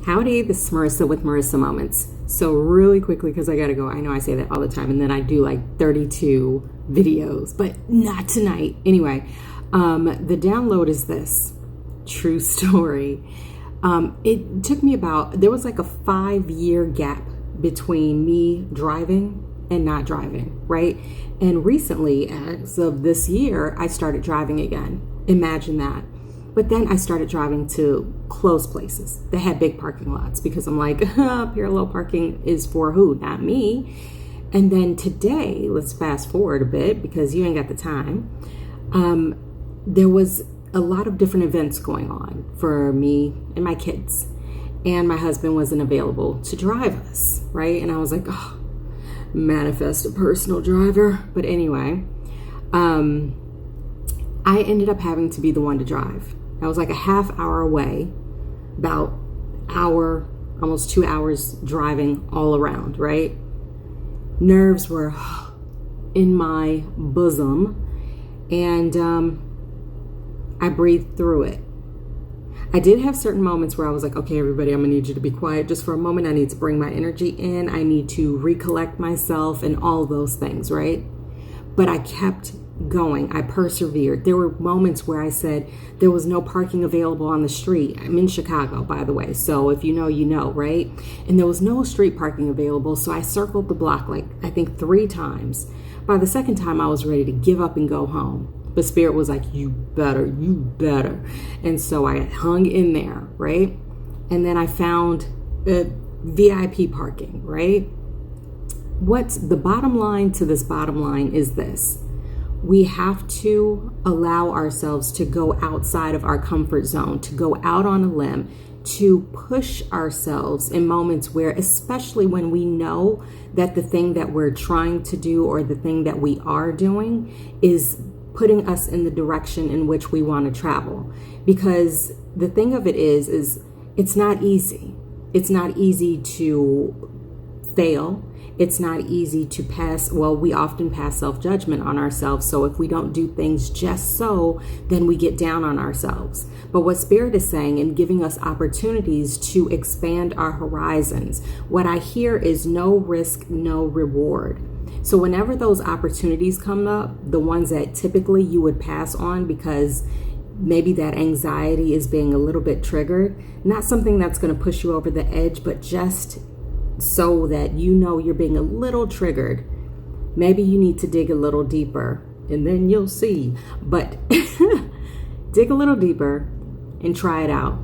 Howdy, this is Marissa with Marisa Moments. So really quickly, because I gotta go, I know I say that all the time, and then I do like 32 videos, but not tonight. Anyway, the download is this. True story. It took me there was like a 5-year gap between me driving and not driving, right? And recently, as of this year, I started driving again. Imagine that. But then I started driving to close places that had big parking lots because I'm like, parallel parking is for who? Not me. And then today, let's fast forward a bit because you ain't got the time. There was a lot of different events going on for me and my kids. And my husband wasn't available to drive us, right? And I was like, oh, manifest a personal driver. But anyway, I ended up having to be the one to drive. I was like a half hour away, about hour, almost 2 hours driving all around, right? Nerves were in my bosom, and I breathed through it. I did have certain moments where I was like, okay, everybody, I'm gonna need you to be quiet just for a moment. I need to bring my energy in. I need to recollect myself and all those things, right? But I kept going. I persevered. There were moments where I said there was no parking available on the street. I'm in Chicago, by the way. So if you know, you know, right? And there was no street parking available. So I circled the block like, I think 3 times. By the second time, I was ready to give up and go home. But Spirit was like, you better. And so I hung in there, right? And then I found VIP parking, right? What's the bottom line to this bottom line is this. We have to allow ourselves to go outside of our comfort zone, to go out on a limb, to push ourselves in moments where, especially when we know that the thing that we're trying to do or the thing that we are doing is putting us in the direction in which we want to travel. Because the thing of it is it's not easy. It's not easy to fail. It's not easy to pass. Well, we often pass self-judgment on ourselves. So if we don't do things just so, then we get down on ourselves. But what Spirit is saying and giving us opportunities to expand our horizons, what I hear is no risk, no reward. So whenever those opportunities come up, the ones that typically you would pass on because maybe that anxiety is being a little bit triggered, not something that's going to push you over the edge, but just so that you know you're being a little triggered, maybe you need to dig a little deeper and then you'll see. But dig a little deeper and try it out.